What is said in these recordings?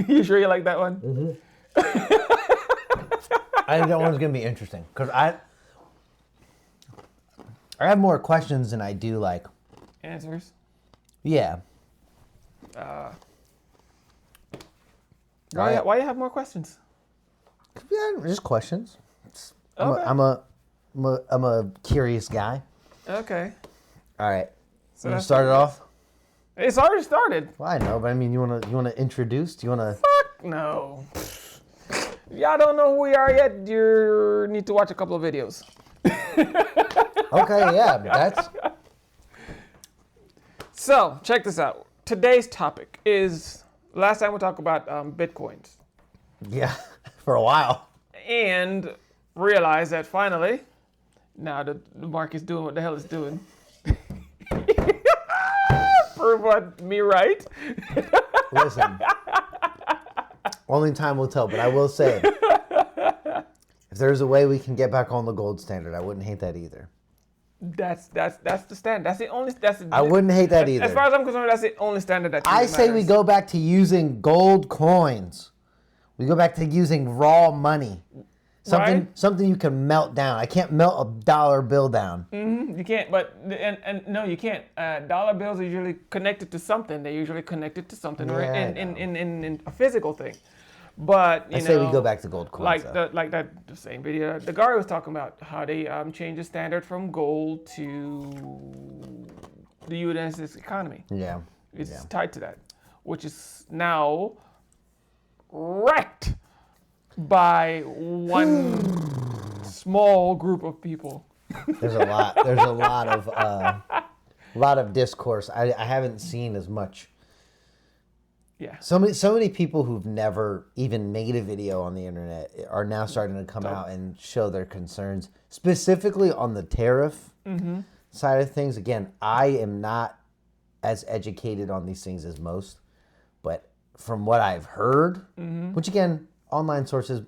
You sure you like that one? Mm-hmm. I think that one's gonna be interesting because I have more questions than I do like Answers. Yeah. Why you have more questions? Yeah, just questions. Okay. I'm a curious guy. Okay. All right. So You that's start it off? It's already started. Well, I know, but I mean, you wanna introduce? Do you wanna? Fuck no. Y'all don't know who we are yet. You need to watch a couple of videos. Okay, yeah, that's. So check this out. Today's topic is last time we talked about bitcoins Yeah, for a while. and realized that finally, now the market's doing what the hell it's doing. Prove what me right. Listen, only time will tell, but I will say, if there's a way we can get back on the gold standard, I wouldn't hate that either. That's the standard. That's the only. I wouldn't hate that either. As far as I'm concerned, that's the only standard that. I say we go back to using gold coins. We go back to using raw money. Something you can melt down. I can't melt a dollar bill down. Mm-hmm, you can't, and no, you can't. Dollar bills are usually connected to something. They're usually connected to something, or in a physical thing. But I say we go back to gold coins. Like the same video. The guy was talking about how they changed the standard from gold to the U.S. economy. Yeah, it's tied to that, which is now wrecked by one small group of people. There's a lot. There's a lot of discourse. I haven't seen as much. Yeah. So many people who've never even made a video on the internet are now starting to come out and show their concerns, specifically on the tariff side of things. Again, I am not as educated on these things as most, but from what I've heard, which again, online sources,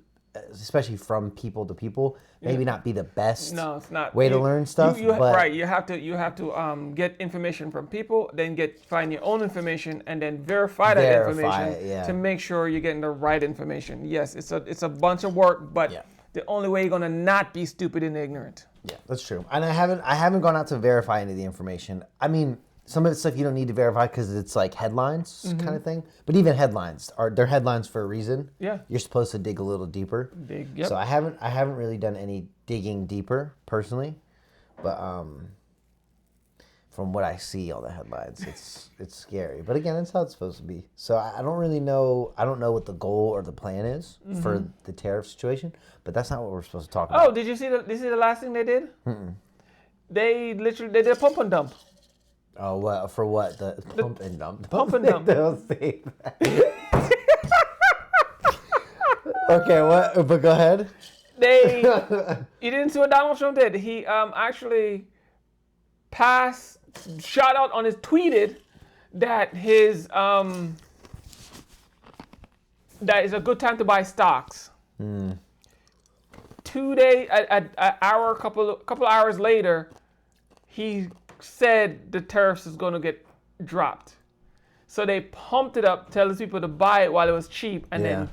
especially from people to people, maybe not be the best it's not. way to learn stuff. Right, you have to get information from people, then find your own information, and then verify that information to make sure you're getting the right information. Yes, it's a bunch of work, but the only way you're gonna not be stupid and ignorant. Yeah, that's true. And I haven't gone out to verify any of the information. I mean, some of the stuff you don't need to verify because it's like headlines kind of thing. But even headlines they're headlines for a reason. Yeah. You're supposed to dig a little deeper. Yep. So I haven't really done any digging deeper personally, but from what I see on the headlines, it's scary. But again, that's how it's supposed to be. So I don't really know. I don't know what the goal or the plan is for the tariff situation. But that's not what we're supposed to talk about. Oh, did you see the last thing they did? They did a pump and dump. Oh, what for? What the pump and dump? Pump and dump. Don't say that. Okay, what? But go ahead. You didn't see what Donald Trump did. He actually shot out on his tweeted that that is a good time to buy stocks. 2 days, a couple hours later, he said the tariffs is going to get dropped. So they pumped it up, telling people to buy it while it was cheap, and then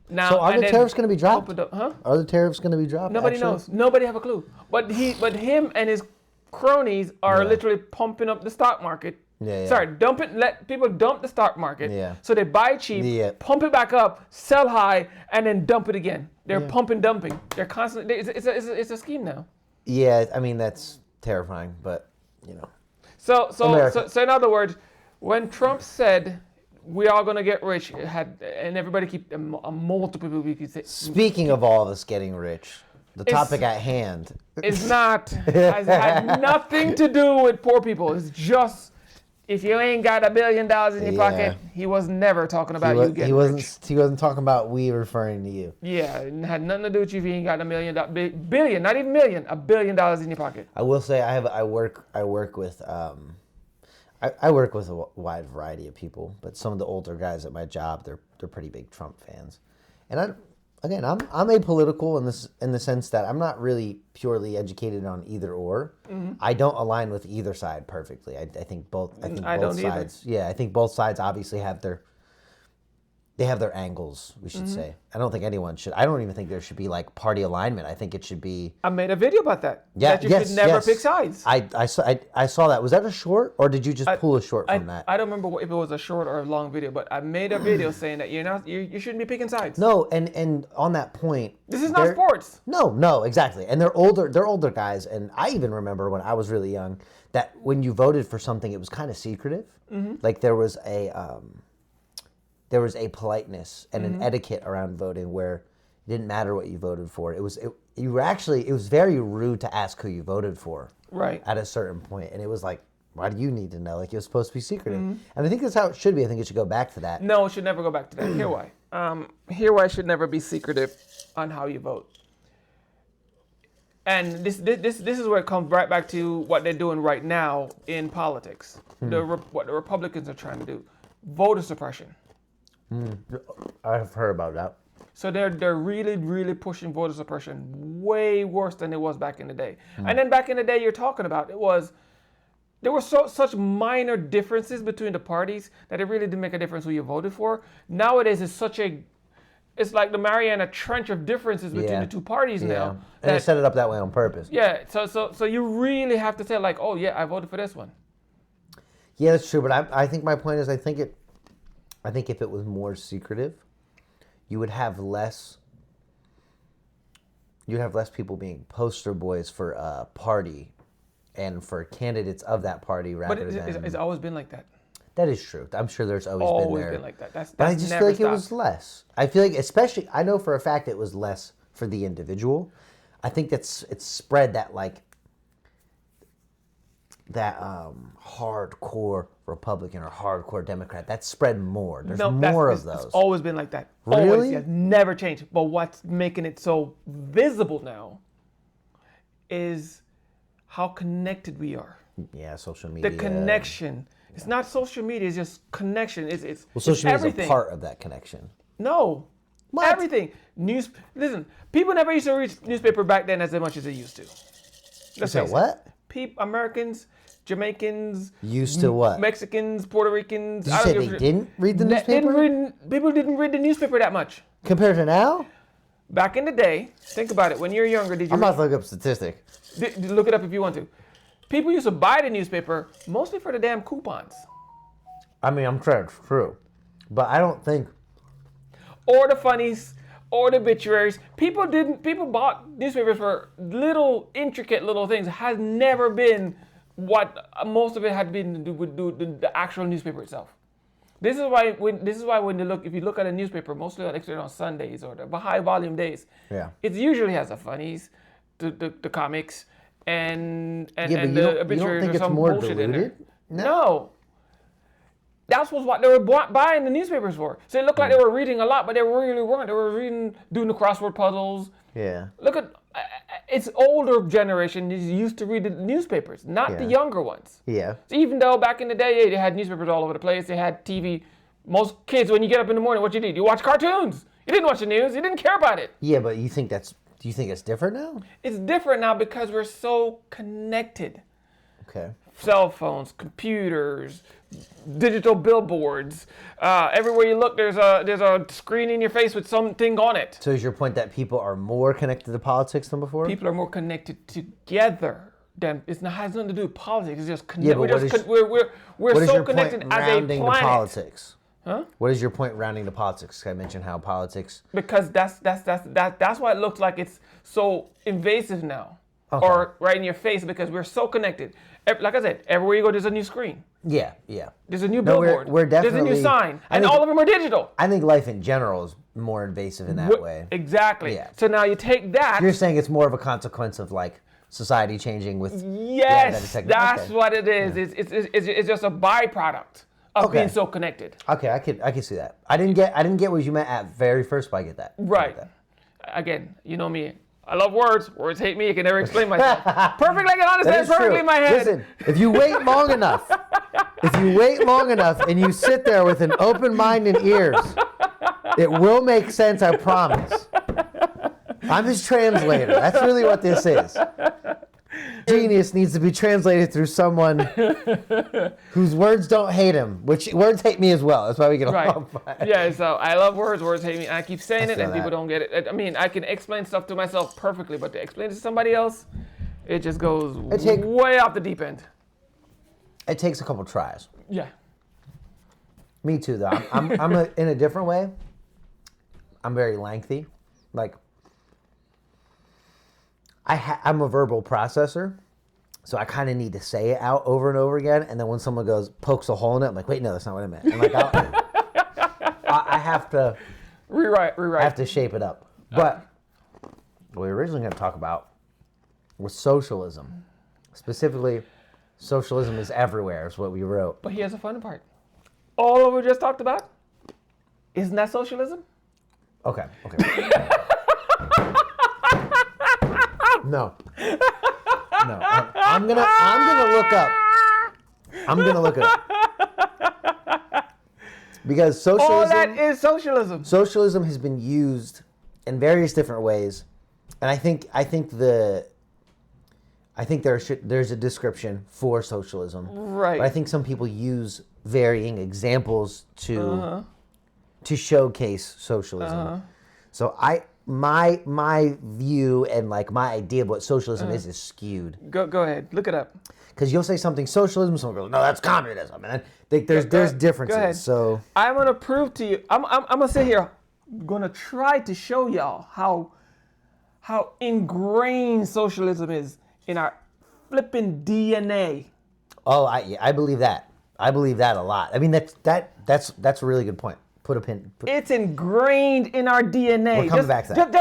now. So are the tariffs going to be dropped? Huh? Are the tariffs going to be dropped? Nobody knows. Nobody have a clue. But him and his cronies are literally pumping up the stock market. Sorry, let people dump the stock market. Yeah. So they buy cheap, pump it back up, sell high, and then dump it again. They're dumping. They're constantly. It's a scheme now. Yeah, I mean that's terrifying, but you know. So in other words, when Trump said we are going to get rich, and everybody multiple people keep saying. Speaking of all of us getting rich, the topic at hand. It's not. Has had nothing to do with poor people. It's just. If you ain't got $1 billion in your pocket, he was never talking about you getting rich. He wasn't talking about we referring to you. Yeah, it had nothing to do with you if you ain't got billion, not even million, $1 billion in your pocket. I will say I work with I work with a wide variety of people, but some of the older guys at my job, they're pretty big Trump fans, and I'm apolitical in the sense that I'm not really purely educated on either or. I don't align with either side perfectly. I think both sides. Yeah, I think both sides obviously have they have their angles, we should say. I don't think anyone should. I don't even think there should be like party alignment. I think it should be. I made a video about that. Yeah, that you should never pick sides. I saw that. Was that a short, or did you just pull a short from that? I don't remember if it was a short or a long video, but I made a video saying that you shouldn't be picking sides. No, and on that point, this is not sports. No, exactly. And they're older guys, and I even remember when I was really young that when you voted for something, it was kind of secretive. Like there was a politeness and an etiquette around voting where it didn't matter what you voted for. It was very rude to ask who you voted for. Right. At a certain point, and it was like, why do you need to know? Like, it was supposed to be secretive. And I think that's how it should be. I think it should go back to that. No, it should never go back to that. Here why. Here why it should never be secretive on how you vote. And this is where it comes right back to what they're doing right now in politics. What the Republicans are trying to do. Voter suppression. I've heard about that. So they're really, really pushing voter suppression way worse than it was back in the day. And then back in the day you're talking about, there were such minor differences between the parties that it really didn't make a difference who you voted for. Nowadays it's like the Mariana Trench of differences between the two parties now. And they set it up that way on purpose. Yeah, so you really have to say like, oh yeah, I voted for this one. Yeah, that's true. But I think my point is, I think if it was more secretive, you would have less. You'd have less people being poster boys for a party, and for candidates of that party rather than. But it's always been like that. That is true. I'm sure there's always been like that. But I just feel like it was less. I feel like, especially, I know for a fact it was less for the individual. I think it's spread that hardcore Republican or hardcore Democrat. That's spread more. There's more of those. It's always been like that. Really? Always, yeah, never changed. But what's making it so visible now is how connected we are. Yeah, social media. The connection. It's not social media. It's just connection. It's social media everything. is a part of that connection. No. What? Everything. Listen, people never used to read newspaper back then as much as they used to. Let's say what? Americans, Jamaicans. Used to what? Mexicans, Puerto Ricans. Did you say they didn't read the newspaper? People didn't read the newspaper that much. Compared to now? Back in the day, think about it. When you're younger, did you? I'm about to look up statistics. Look it up if you want to. People used to buy the newspaper mostly for the damn coupons. I mean, I'm sure it's true, but I don't think. Or the funnies, or the obituaries. People bought newspapers for little intricate little things. It has never been what most of it had been to do with the actual newspaper itself. This is why when if you look at a newspaper, mostly on Sundays or the high volume days, it usually has the funnies, the comics, and the obituaries or some bullshit in there. No. That's what they were buying the newspapers for. So it looked like they were reading a lot, but they really weren't. They were doing the crossword puzzles. Yeah. Look at it's older generation is used to read the newspapers, not the younger ones. Yeah. So even though back in the day they had newspapers all over the place, they had TV. Most kids, when you get up in the morning, what you did? You watch cartoons. You didn't watch the news. You didn't care about it. Yeah, but do you think it's different now? It's different now because we're so connected. Okay. Cell phones, computers, digital billboards. Everywhere you look, there's a screen in your face with something on it. So is your point that people are more connected to politics than before? People are more connected together than has nothing to do with politics. It's just Yeah, but we're so connected as a planet. To politics? Huh? What is your point rounding to politics? I mentioned how politics. Because that's why it looks like it's so invasive now, or right in your face because we're so connected. Like I said, everywhere you go, there's a new screen. Yeah. There's a new billboard. We're definitely, there's a new sign, and all of them are digital. I think life in general is more invasive in that way. Exactly. Yeah. So now you take that. You're saying it's more of a consequence of like society changing with. Yes, that's what it is. Yeah. It's just a byproduct of being so connected. Okay, I can see that. I didn't get what you meant at very first, but I get that. Right. Again, you know me. I love words. Words hate me. I can never explain myself. Perfect, I can understand perfectly in my head. Listen, if you wait long enough, and you sit there with an open mind and ears, it will make sense, I promise. I'm his translator. That's really what this is. Genius needs to be translated through someone whose words don't hate him, which words hate me as well. That's why we get along. Right. Yeah, so I love words. Words hate me. And I keep saying it, and people don't get it. I mean, I can explain stuff to myself perfectly, but to explain it to somebody else, it just goes way off the deep end. It takes a couple tries. Yeah. Me too, though. I'm in a different way. I'm very lengthy. Like, I'm a verbal processor, so I kind of need to say it out over and over again. And then when someone pokes a hole in it, I'm like, wait, no, that's not what I meant. And like, I have to rewrite. I have to shape it up. But what we were originally going to talk about was socialism. Specifically, socialism is everywhere is what we wrote. But here's the fun part. All we just talked about, isn't that socialism? Okay. No. I'm gonna look up. I'm gonna look it up. Because socialism. All that is socialism. Socialism has been used in various different ways, and I think there's a description for socialism. Right. But I think some people use varying examples to showcase socialism. So my view and like my idea of what socialism is skewed. Go ahead, look it up. Because you'll say something socialism, someone goes, no, that's communism, and there's differences. Go ahead. So I'm gonna prove to you. I'm gonna sit here, gonna try to show y'all how ingrained socialism is in our flipping DNA. Oh, I believe that. I believe that a lot. I mean that's a really good point. Put a pin. It's ingrained in our DNA. We're coming back to that.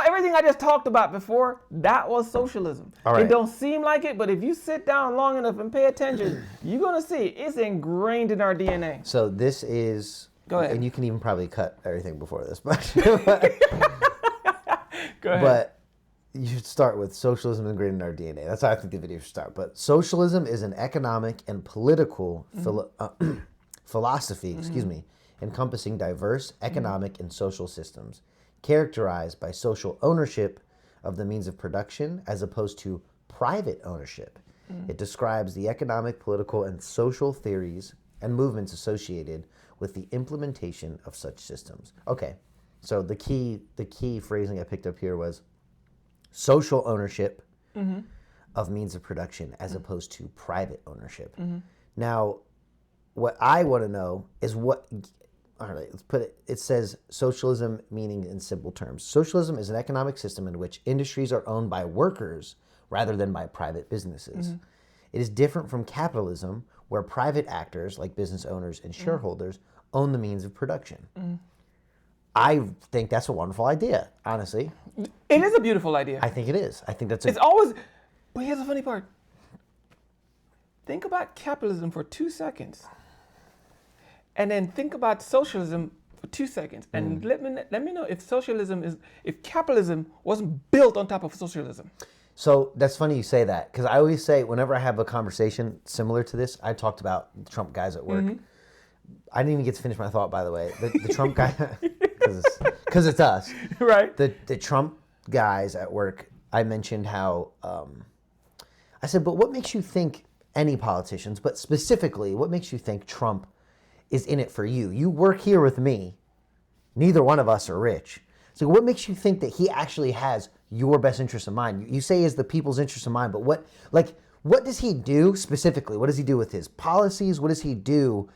Everything I just talked about before, that was socialism. All right. It don't seem like it, but if you sit down long enough and pay attention, you're gonna see it's ingrained in our DNA. So this is. Go ahead. And you can even probably cut everything before this, but. Go ahead. But you should start with socialism ingrained in our DNA. That's how I think the video should start. But socialism is an economic and political philosophy, encompassing diverse economic and social systems, characterized by social ownership of the means of production as opposed to private ownership. It describes the economic, political, and social theories and movements associated with the implementation of such systems. Okay, so the key phrasing I picked up here was social ownership of means of production as opposed to private ownership. Now, what I want to know is all right, let's put it. It says socialism, meaning in simple terms. Socialism is an economic system in which industries are owned by workers rather than by private businesses. It is different from capitalism, where private actors, like business owners and shareholders, own the means of production. I think that's a wonderful idea, honestly. It is a beautiful idea. I think it is. I think that's It's always, but here's the funny part. Think about capitalism for 2 seconds. And then think about socialism for 2 seconds. And let me know if capitalism wasn't built on top of socialism. So that's funny you say that, because I always say whenever I have a conversation similar to this, I talked about the Trump guys at work. I didn't even get to finish my thought, by the way. The Trump guy, because it's us. Right. The Trump guys at work, I mentioned how, I said, but what makes you think any politicians, but specifically, what makes you think Trump is in it for you? You work here with me. Neither one of us are rich. So what makes you think that he actually has your best interest in mind? You say is the people's interest in mind, but what does he do specifically? What does he do with his policies? What does he do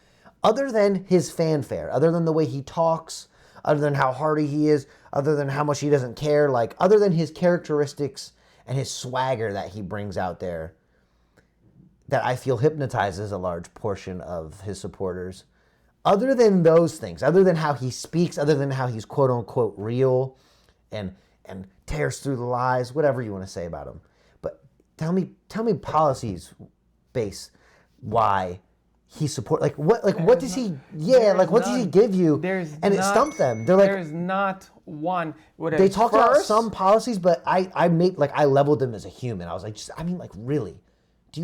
other than his fanfare, other than the way he talks, other than how hardy he is, other than how much he doesn't care, like other than his characteristics and his swagger that he brings out there, that I feel hypnotizes a large portion of his supporters. Other than those things, other than how he speaks, other than how he's quote unquote real and tears through the lies, whatever you want to say about him. But tell me policies base why he support, what does he give you? It stumped them. They're like, there's not one. They talked about some policies, but I leveled them as a human. I was like, really? Are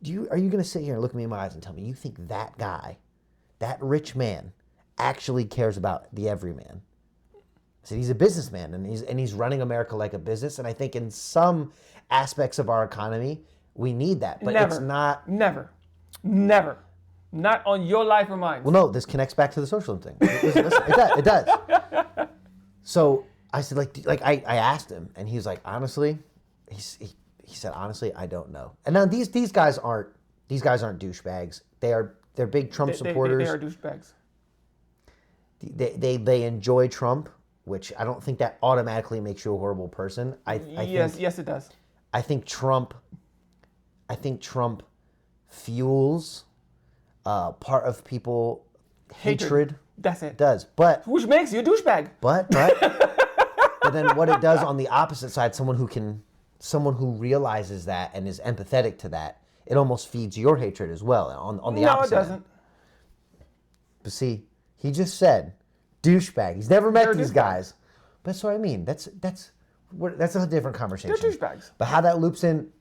you going to sit here and look me in my eyes and tell me you think that guy, that rich man, actually cares about the everyman? I said he's a businessman and he's running America like a business. And I think in some aspects of our economy we need that, but it's not. Never. Never. Not on your life or mine. Well, no, this connects back to the socialism thing. Listen, it does. So I said, I asked him, and he was like, honestly, he said, honestly, I don't know. And now these guys aren't douchebags. They're big Trump supporters. They are douchebags. They enjoy Trump, which I don't think that automatically makes you a horrible person. Yes, it does. I think Trump fuels part of people hatred. That's it. It does, but which makes you a douchebag. But then what it does on the opposite side, someone who realizes that and is empathetic to that, it almost feeds your hatred as well on the opposite. No, it doesn't. But see, he just said douchebag. He's never met these guys. But that's what I mean. That's a different conversation. They're douchebags. But how that loops in,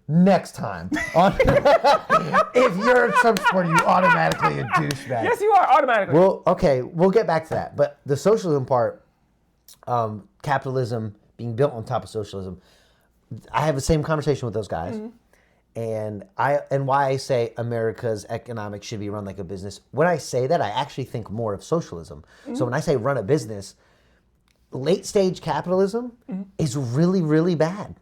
next time. If you're a Trump supporter, you automatically a douchebag. Yes, you are automatically. Well, okay, we'll get back to that. But the socialism part, capitalism being built on top of socialism, I have the same conversation with those guys. Mm-hmm. And why I say America's economics should be run like a business. When I say that, I actually think more of socialism. Mm-hmm. So when I say run a business, late stage capitalism is really, really bad.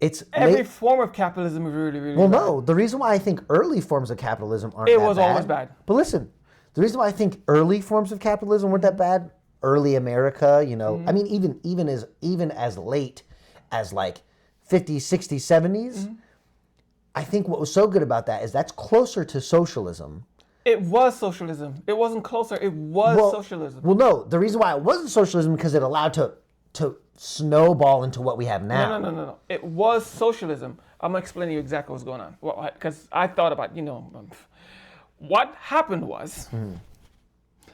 It's every form of capitalism is really, really bad. bad. No, the reason why I think early forms of capitalism aren't it that was bad, always bad. But listen, the reason why I think early forms of capitalism weren't that bad, early America, I mean, even as late as like 50s, 60s, 70s, I think what was so good about that is that's closer to socialism. It was socialism. It wasn't closer. It was socialism. Well, no, the reason why it wasn't socialism because it allowed to snowball into what we have now. No. It was socialism. I'm going to explain to you exactly what's going on. Because I thought about, what happened was,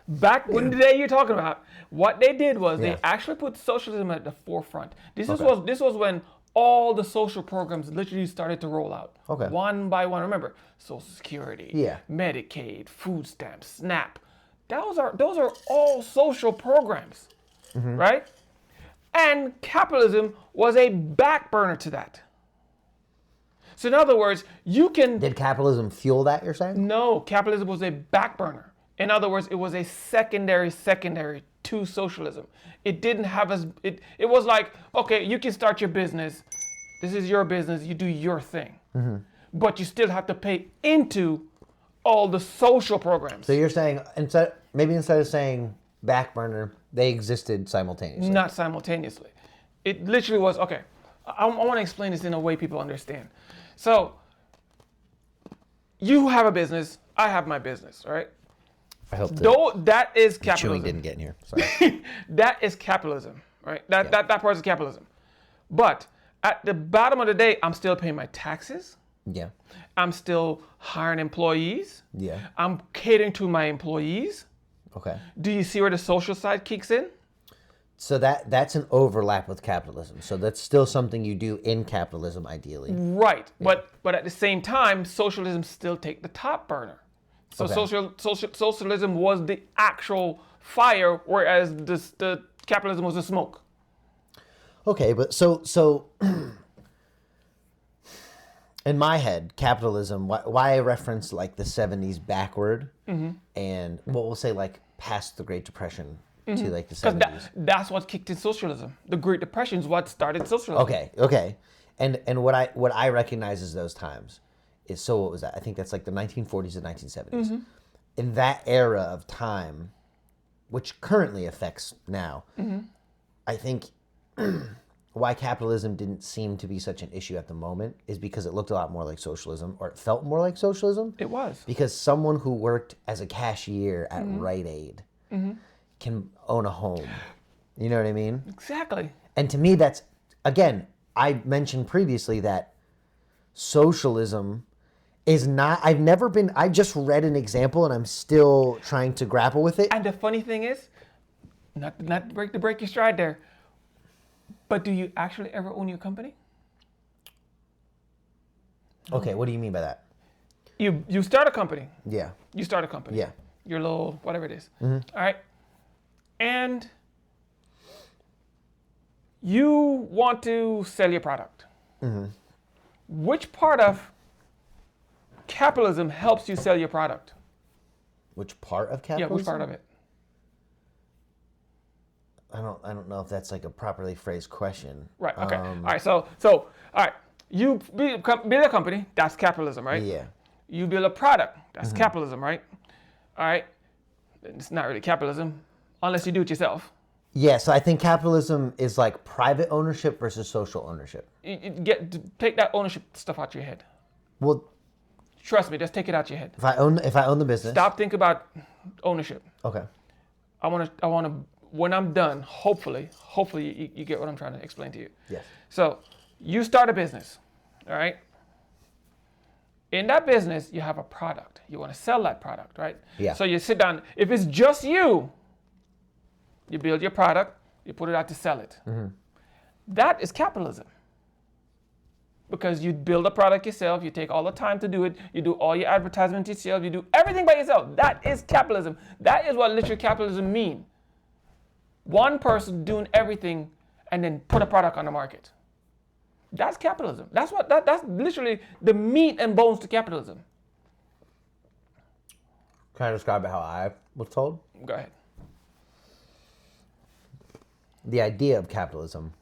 back when the day you're talking about, what they did was they actually put socialism at the forefront. This was when all the social programs literally started to roll out. Okay. One by one. Remember, Social Security, Medicaid, food stamps, SNAP. Those are all social programs, right? And capitalism was a back burner to that. So in other words, you can... Did capitalism fuel that, you're saying? No, capitalism was a back burner. In other words, it was a secondary to socialism. It didn't have as... It was like, okay, you can start your business. This is your business. You do your thing. But you still have to pay into all the social programs. So you're saying, instead of saying back burner, they existed simultaneously. Not simultaneously. It literally was, okay, I want to explain this in a way people understand. So, you have a business, I have my business, right? I hope that is capitalism. Chewing didn't get in here, sorry. That is capitalism, right? That part is capitalism. But at the bottom of the day, I'm still paying my taxes. Yeah. I'm still hiring employees. Yeah. I'm catering to my employees. Okay. Do you see where the social side kicks in? So that's an overlap with capitalism. So that's still something you do in capitalism, ideally. Right. Yeah. But at the same time, socialism still take the top burner. So socialism was the actual fire, whereas the capitalism was the smoke. Okay, but so in my head, capitalism, why I reference like the 70s backward and what we'll say like past the Great Depression to like the 70s. That's what kicked in socialism. The Great Depression is what started socialism. Okay. And what I recognize as those times is, so what was that? I think that's like the 1940s and 1970s. In that era of time, which currently affects now, I think why capitalism didn't seem to be such an issue at the moment is because it looked a lot more like socialism, or it felt more like socialism. It was. Because someone who worked as a cashier at Rite Aid can own a home. You know what I mean? Exactly. And to me, that's, again, I mentioned previously that socialism is not, I just read an example and I'm still trying to grapple with it. And the funny thing is, not to break your stride there, but do you actually ever own your company? Okay, what do you mean by that? You start a company. Yeah. You start a company. Yeah. Your little, whatever it is. All right. And you want to sell your product. Which part of capitalism helps you sell your product. Which part of capitalism? Yeah, which part of it? I don't know if that's like a properly phrased question. Right. Okay. All right. So all right. You build a company. That's capitalism, right? Yeah. You build a product. That's capitalism, right? All right. It's not really capitalism unless you do it yourself. Yeah. So I think capitalism is like private ownership versus social ownership. Take that ownership stuff out your head. Well, trust me. Just take it out your head. If I own the business. Stop thinking about ownership. Okay. I want to. When I'm done, hopefully you get what I'm trying to explain to you. Yes. So you start a business, all right? In that business, you have a product. You want to sell that product, right? Yeah. So you sit down. If it's just you build your product, you put it out to sell it. Mm-hmm. That is capitalism. Because you build a product yourself, you take all the time to do it, you do all your advertisements yourself, you do everything by yourself. That is capitalism. That is what literally capitalism means. One person doing everything and then put a product on the market. That's capitalism. That's literally the meat and bones to capitalism. Can I describe it how I was told? Go ahead. The idea of capitalism,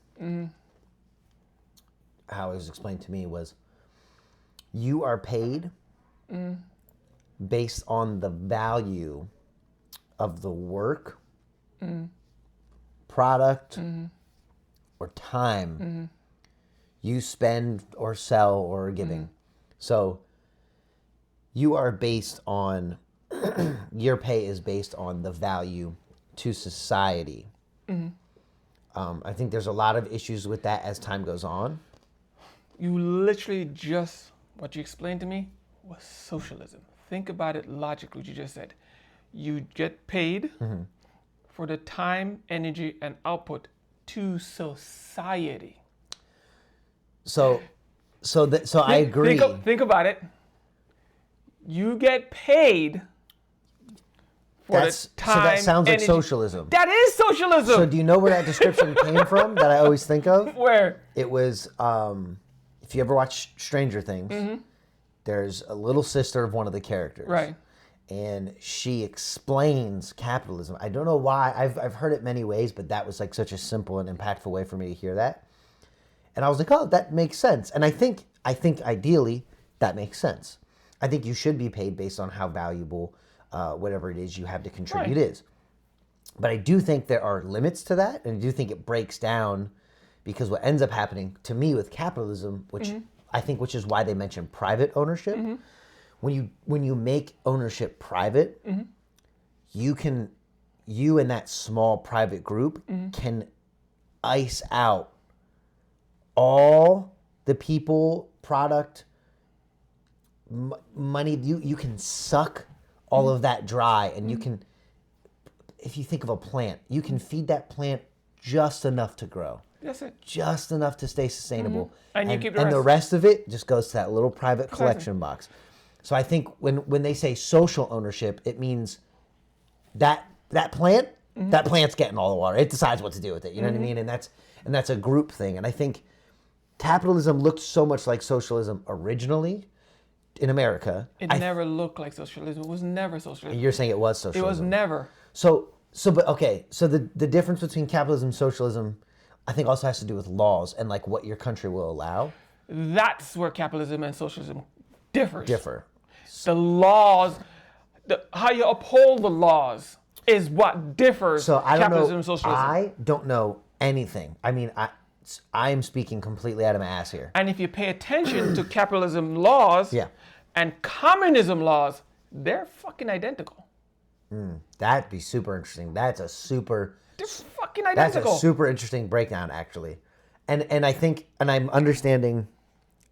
how it was explained to me, was you are paid based on the value of the work, product, or time you spend or sell or giving. So you are based on, your pay is based on the value to society. I think there's a lot of issues with that as time goes on. You literally just, what you explained to me was socialism. Think about it logically, what you just said. You get paid for the time, energy, and output to society. So I agree. Think about it. You get paid for the time. So that sounds like energy. Socialism. That is socialism. So do you know where that description came from that I always think of? Where? It was, if you ever watch Stranger Things, there's a little sister of one of the characters. Right. And she explains capitalism. I don't know why. I've heard it many ways, but that was like such a simple and impactful way for me to hear that. And I was like, oh, that makes sense. And I think ideally that makes sense. I think you should be paid based on how valuable whatever it is you have to contribute is. But I do think there are limits to that, and I do think it breaks down, because what ends up happening to me with capitalism, which I think which is why they mention private ownership. When you make ownership private, you and that small private group can ice out all the people, product, money. You can suck all of that dry, and you can, if you think of a plant, you can feed that plant just enough to grow. That's it. Just enough to stay sustainable. And you keep the and rest. the rest of it just goes to that little private collection box. So I think when they say social ownership, it means that plant, that plant's getting all the water. It decides what to do with it. You know what I mean? And that's a group thing. And I think capitalism looked so much like socialism originally in America. It never looked like socialism. It was never socialism. You're saying it was socialism. It was never. So the difference between capitalism and socialism, I think, also has to do with laws and like what your country will allow. That's where capitalism and socialism differ. The laws, how you uphold the laws is what differs capitalism and socialism. I don't know anything. I mean, I am speaking completely out of my ass here. And if you pay attention to capitalism laws and communism laws, they're fucking identical. That'd be super interesting. They're fucking identical. That's a super interesting breakdown, actually. And I think, and I'm understanding,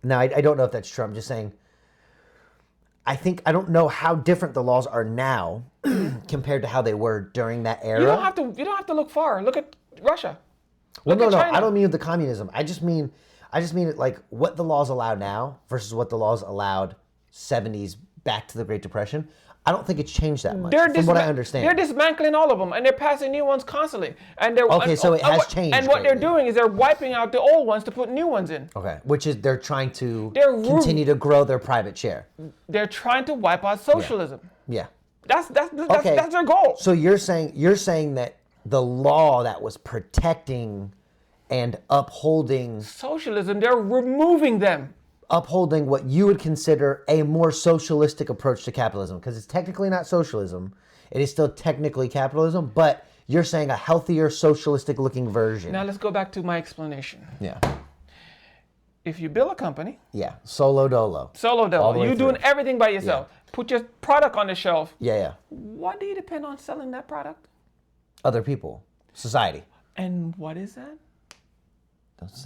now I don't know if that's true, I'm just saying, I don't know how different the laws are now compared to how they were during that era. You don't have to look far. Look at Russia. No, I don't mean the communism. I just mean it like what the laws allow now versus what the laws allowed 70s back to the Great Depression. I don't think it's changed that much, from what I understand. They're dismantling all of them, and they're passing new ones constantly. And they're so it has changed. And what they're doing is they're wiping out the old ones to put new ones in. Okay, which is they're trying to continue to grow their private share. They're trying to wipe out socialism. Yeah. That's their goal. So you're saying that the law that was protecting and upholding socialism, they're removing them. Upholding what you would consider a more socialistic approach to capitalism, because it's technically not socialism. It is still technically capitalism, but you're saying a healthier socialistic looking version. Now let's go back to my explanation. Yeah. If you build a company. Yeah. Solo dolo. You're doing everything by yourself. Yeah. Put your product on the shelf. Yeah. What do you depend on selling that product? Other people. Society. And what is that?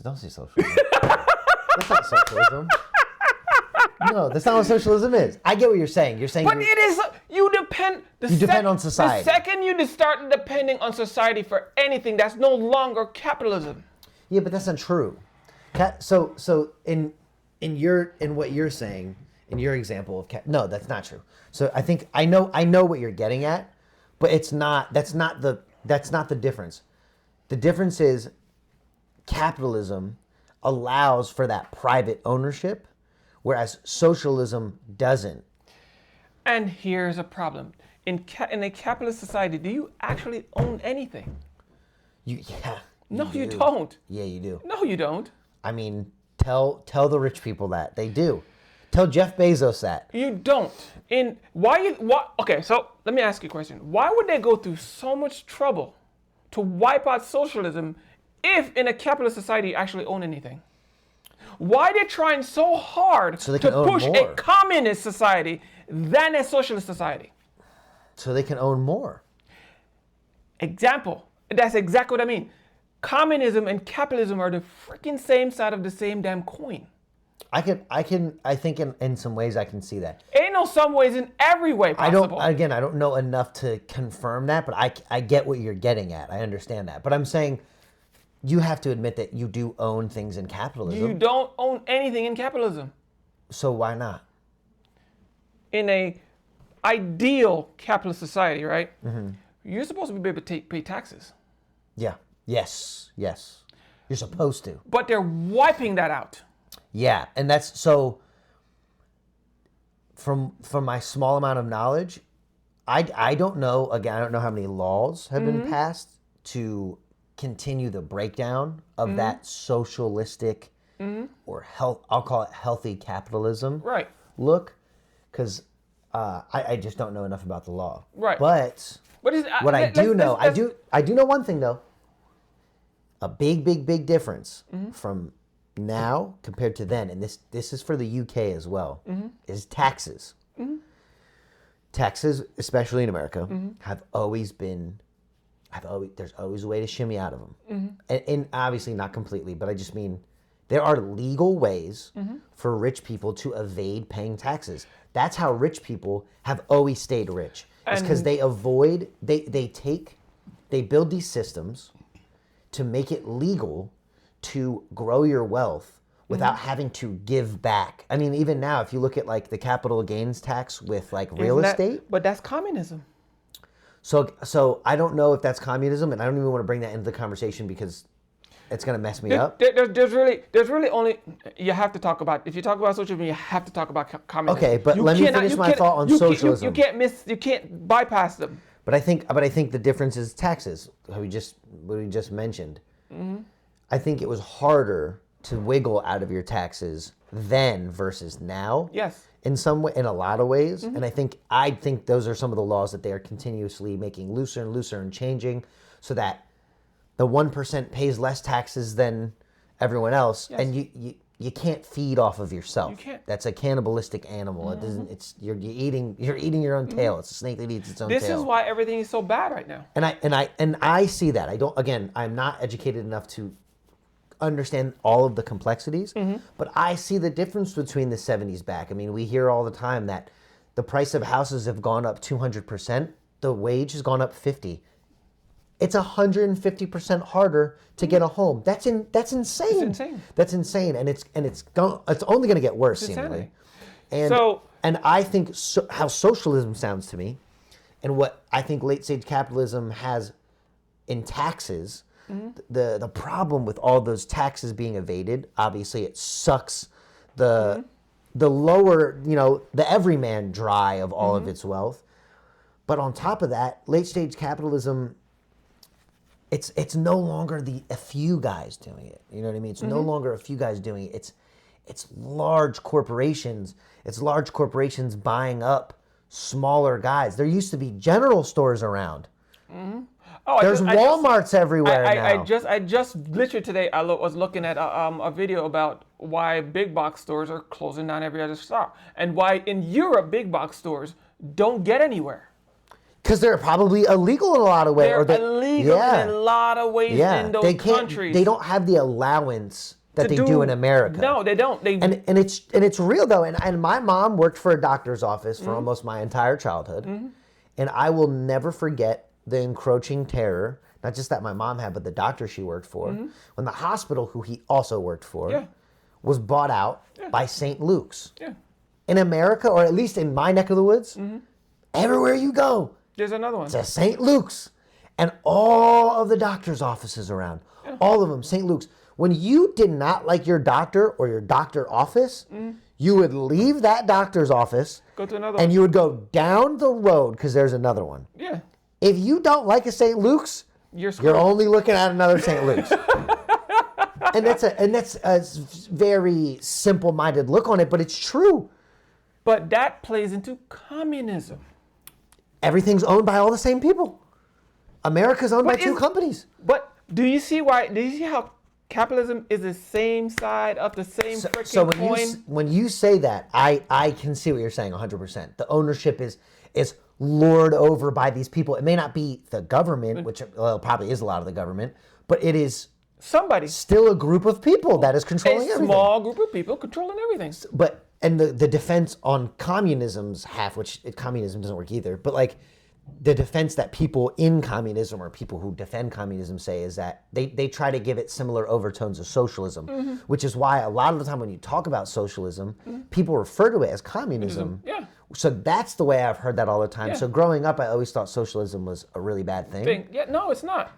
Don't say socialism. That's not socialism. No, that's not what socialism is. I get what you're saying. But it is. You depend. You depend on society. The second you start depending on society for anything, that's no longer capitalism. Yeah, but that's not true. So in what you're saying, in your example of no, that's not true. So I think I know what you're getting at, but it's not. That's not the difference. The difference is capitalism allows for that private ownership, whereas socialism doesn't. And here's a problem. In a capitalist society, do you actually own anything? No, you don't. Yeah, you do. No, you don't. I mean, tell the rich people that. They do. Tell Jeff Bezos that. You don't. Okay, so let me ask you a question. Why would they go through so much trouble to wipe out socialism if in a capitalist society you actually own anything? Why are they trying so hard to push a communist society than a socialist society? So they can own more. Example. That's exactly what I mean. Communism and capitalism are the freaking same side of the same damn coin. I think in some ways I can see that. Ain't no some ways, in every way possible. I don't know enough to confirm that, but I get what you're getting at. I understand that. But I'm saying you have to admit that you do own things in capitalism. You don't own anything in capitalism. So why not? In a ideal capitalist society, right? Mm-hmm. You're supposed to be able to pay taxes. Yeah. Yes. You're supposed to. But they're wiping that out. Yeah, and that's so. From my small amount of knowledge, I don't know. Again, I don't know how many laws have been passed to continue the breakdown of that socialistic or I'll call it healthy capitalism. Right. Look, because I just don't know enough about the law. Right. But I do know one thing though. A big difference from now compared to then, and this is for the UK as well, is taxes. Mm-hmm. Taxes, especially in America, have always been, there's always a way to shimmy out of them. And obviously not completely, but I just mean there are legal ways for rich people to evade paying taxes. That's how rich people have always stayed rich. It's because they build these systems to make it legal to grow your wealth without having to give back. I mean, even now, if you look at like the capital gains tax with like real estate. But that's communism. So I don't know if that's communism, and I don't even want to bring that into the conversation because it's going to mess me up. There's really only, you have to talk about, if you talk about socialism, you have to talk about communism. Okay, but let me finish my thought on socialism. You can't bypass them. But I think the difference is taxes. What we just mentioned. Mm-hmm. I think it was harder to wiggle out of your taxes then versus now. Yes. In a lot of ways, and I think those are some of the laws that they are continuously making looser and looser and changing, so that the 1% pays less taxes than everyone else, and you can't feed off of yourself. You can't. That's a cannibalistic animal. It doesn't. It's you're eating your own tail. It's a snake that eats its own tail. This is why everything is so bad right now. And I see that. I'm not educated enough to understand all of the complexities, but I see the difference between the 70s back. I mean, we hear all the time that the price of houses have gone up 200%. The wage has gone up 50%. It's 150% harder to get a home. That's insane. It's insane. That's insane, and it's only going to get worse seemingly. And And I think how socialism sounds to me, and what I think late stage capitalism has in taxes, the problem with all those taxes being evaded, obviously it sucks the lower, the everyman dry of all of its wealth. But on top of that, late stage capitalism, it's no longer a few guys doing it. You know what I mean? It's no longer a few guys doing it. It's large corporations. It's large corporations buying up smaller guys. There used to be general stores around. Oh, there's Walmarts everywhere now. I just literally today I was looking at a video about why big box stores are closing down every other store, and why in Europe big box stores don't get anywhere. Because they're probably illegal in a lot of ways. They're illegal in a lot of ways in those countries. They don't have the allowance that they do in America. No, they don't. And it's real though. And my mom worked for a doctor's office for almost my entire childhood, and I will never forget the encroaching terror. Not just that my mom had, but the doctor she worked for, when the hospital who he also worked for was bought out by St. Luke's. Yeah. In America, or at least in my neck of the woods, everywhere you go, there's another one. It's a St. Luke's. And all of the doctor's offices around, all of them, St. Luke's. When you did not like your doctor or your doctor office, you would leave that doctor's office, go to another and you would go down the road because there's another one. Yeah. If you don't like a St. Luke's, you're only looking at another St. Luke's. and that's a very simple-minded look on it, but it's true. But that plays into communism. Everything's owned by all the same people. America's owned by two companies. But do you see how capitalism is the same side of the same freaking coin? When you say that, I can see what you're saying 100%. The ownership is lorded over by these people. It may not be the government, which probably is a lot of the government, but it is still a group of people that is controlling everything. A small group of people controlling everything. And the defense on communism's half, which communism doesn't work either, but like the defense that people in communism or people who defend communism say is that they try to give it similar overtones of socialism, which is why a lot of the time when you talk about socialism, people refer to it as communism. Yeah. So that's the way I've heard that all the time. Yeah. So growing up, I always thought socialism was a really bad thing. Yeah, no, it's not.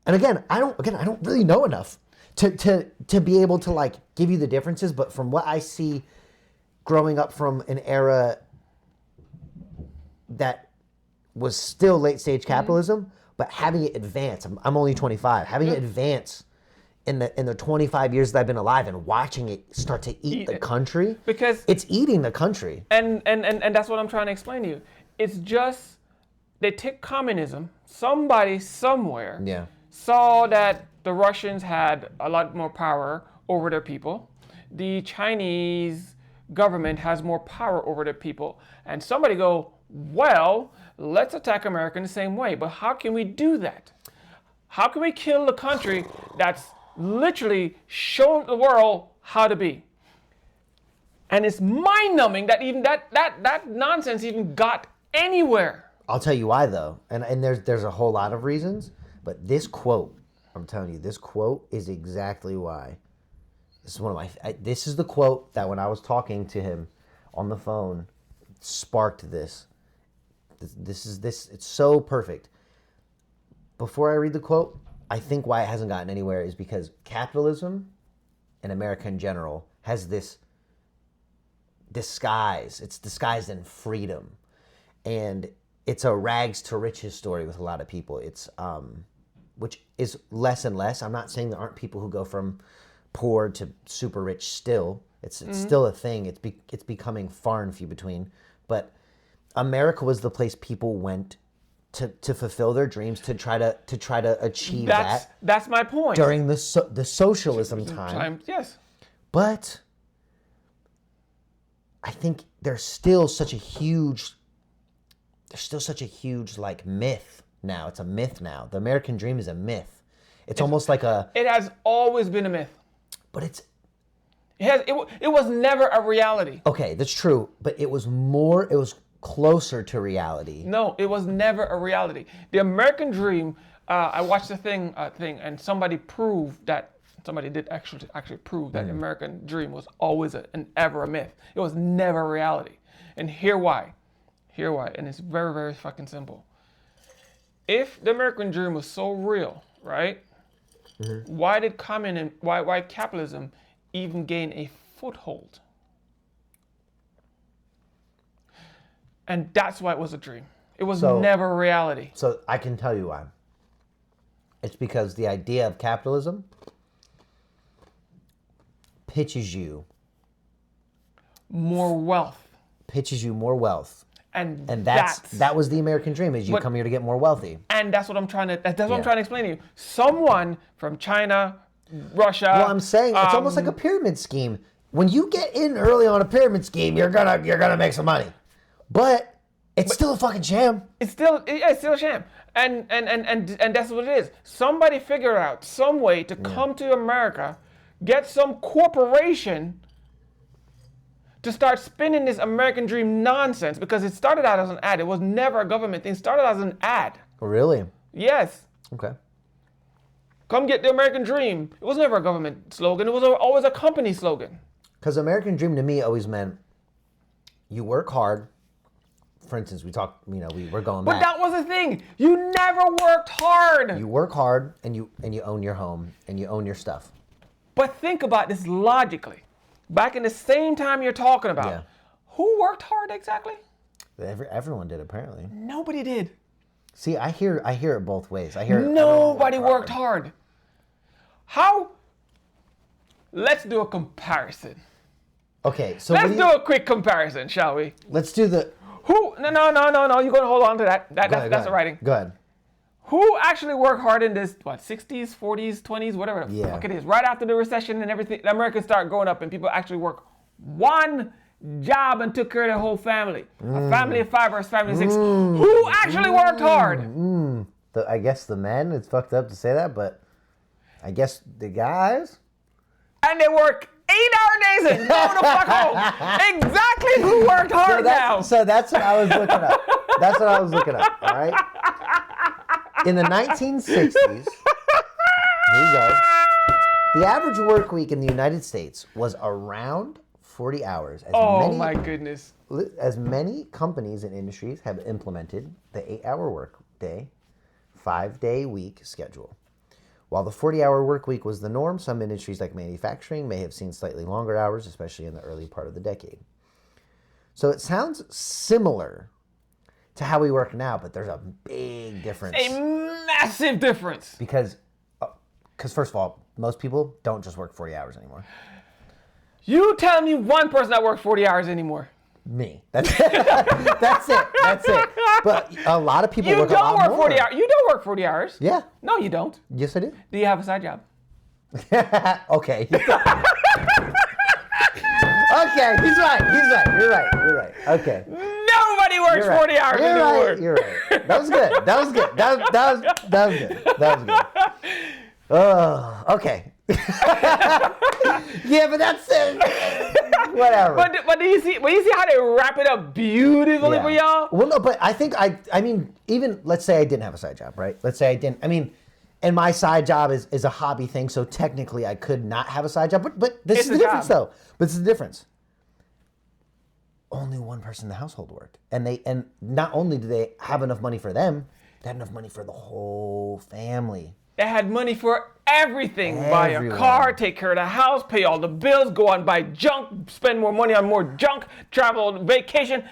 And again, I don't really know enough to be able to like give you the differences, but from what I see growing up from an era that was still late stage capitalism, but having it advance. I'm only 25. Having it advance in the 25 years that I've been alive and watching it start to eat the country, because it's eating the country. And that's what I'm trying to explain to you. It's just they take communism. Somebody somewhere saw that the Russians had a lot more power over their people. The Chinese government has more power over their people. And somebody go, well, let's attack America in the same way. But how can we do that? How can we kill the country that's literally showing the world how to be? And it's mind-numbing that even that nonsense even got anywhere. I'll tell you why, though. And there's a whole lot of reasons. But this quote, I'm telling you, this quote is exactly why. This is one of my. This is the quote that when I was talking to him on the phone, sparked this. This. It's so perfect. Before I read the quote, I think why it hasn't gotten anywhere is because capitalism, and America in general, has this disguise. It's disguised in freedom, and it's a rags to riches story with a lot of people. It's which is less and less. I'm not saying there aren't people who go from poor to super rich still. It's still a thing. It's becoming far and few between. But America was the place people went to fulfill their dreams, to try to achieve that. That's my point. During the socialism time. Yes. But I think there's still such a huge like myth now. It's a myth now. The American dream is a myth. It's almost like It has always been a myth. But it was never a reality. Okay, that's true. But it was closer to reality. No, it was never a reality. The American dream, I watched the thing, and somebody proved that somebody did actually prove that the American dream was always and ever a myth. It was never a reality. And here why. And it's very, very fucking simple. If the American dream was so real, right? Why did why capitalism even gain a foothold? And that's why it was a dream. It was never a reality. So I can tell you why. It's because the idea of capitalism pitches you more wealth. And that was the American dream, is you come here to get more wealthy. And that's what I'm trying to explain to you. Someone from China, Russia. Well, I'm saying it's almost like a pyramid scheme. When you get in early on a pyramid scheme, you're gonna make some money. But it's still a fucking sham. It's still a sham. And that's what it is. Somebody figured out some way to come to America, get some corporation to start spinning this American dream nonsense, because it started out as an ad. It was never a government thing. It started as an ad. Really? Yes. Okay. Come get the American dream. It was never a government slogan. It was always a company slogan. Because American dream to me always meant you work hard. For instance, we're going back. But that was the thing. You never worked hard. You work hard and you own your home and you own your stuff. But think about this logically. Back in the same time you're talking about, who worked hard exactly? Everyone did, apparently. Nobody did. See, I hear it both ways. I hear nobody worked hard. How? Let's do a comparison. Okay, so let's do a quick comparison, shall we? Let's do the. Who? No. You're gonna hold on to that. That's the writing. Go ahead. Who actually worked hard in this, 60s, 40s, 20s, whatever the fuck it is, right after the recession and everything, the Americans start growing up and people actually work one job and took care of their whole family. A family of 5 versus family of 6. Who actually worked hard? I guess the men, it's fucked up to say that, but I guess the guys. And they work 8-hour days and go the fuck home. Exactly who worked hard now. So that's what I was looking up. All right? In the 1960s, here you go, the average work week in the United States was around 40 hours. My goodness. As many companies and industries have implemented the 8-hour work day, 5-day week schedule. While the 40-hour work week was the norm, some industries like manufacturing may have seen slightly longer hours, especially in the early part of the decade. So it sounds similar to how we work now, but there's a big difference. A massive difference. Because first of all, most people don't just work 40 hours anymore. You tell me one person that works 40 hours anymore. Me. That's it. But a lot of people work a lot more. 40 hours. You don't work 40 hours. Yeah. No, you don't. Yes, I do. Do you have a side job? Okay. Okay, he's right. You're right. Okay. Nobody works 40 hours anymore. You're right. That was good. That was good. Oh, okay. Yeah, but that's it. Whatever. But do you see how they wrap it up beautifully for y'all? Well, no, but I think I mean, even let's say I didn't have a side job, right? Let's say I didn't. I mean, and my side job is a hobby thing, so technically I could not have a side job. But this is the difference, though. But this is the difference. Only one person in the household worked, and not only did they have enough money for them, they had enough money for the whole family. They had money for everything. Buy a car, take care of the house, pay all the bills, go out and buy junk, spend more money on more junk, travel, vacation.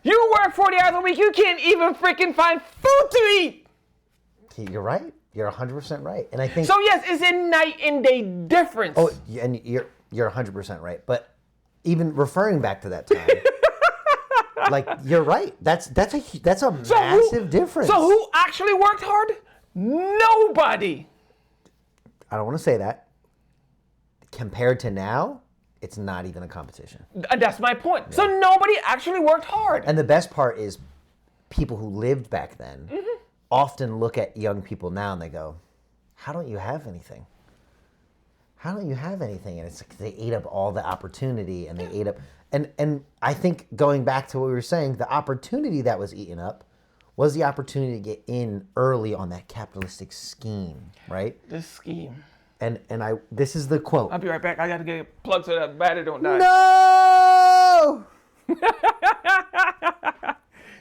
You work 40 hours a week, you can't even freaking find food to eat. You're right. You're 100% right. And I think so. Yes, it's a night and day difference. Oh, and you're 100% right. But even referring back to that time, like you're right. That's a massive difference. So who actually worked hard? Nobody. I don't want to say that. Compared to now, it's not even a competition. And that's my point. Yeah. So nobody actually worked hard. And the best part is people who lived back then often look at young people now and they go, how don't you have anything? How don't you have anything? And it's like they ate up all the opportunity and they ate up. And I think going back to what we were saying, the opportunity that was eaten up was the opportunity to get in early on that capitalistic scheme, right? The scheme. And this is the quote. I'll be right back. I got to get it plugged so that battery don't die. No!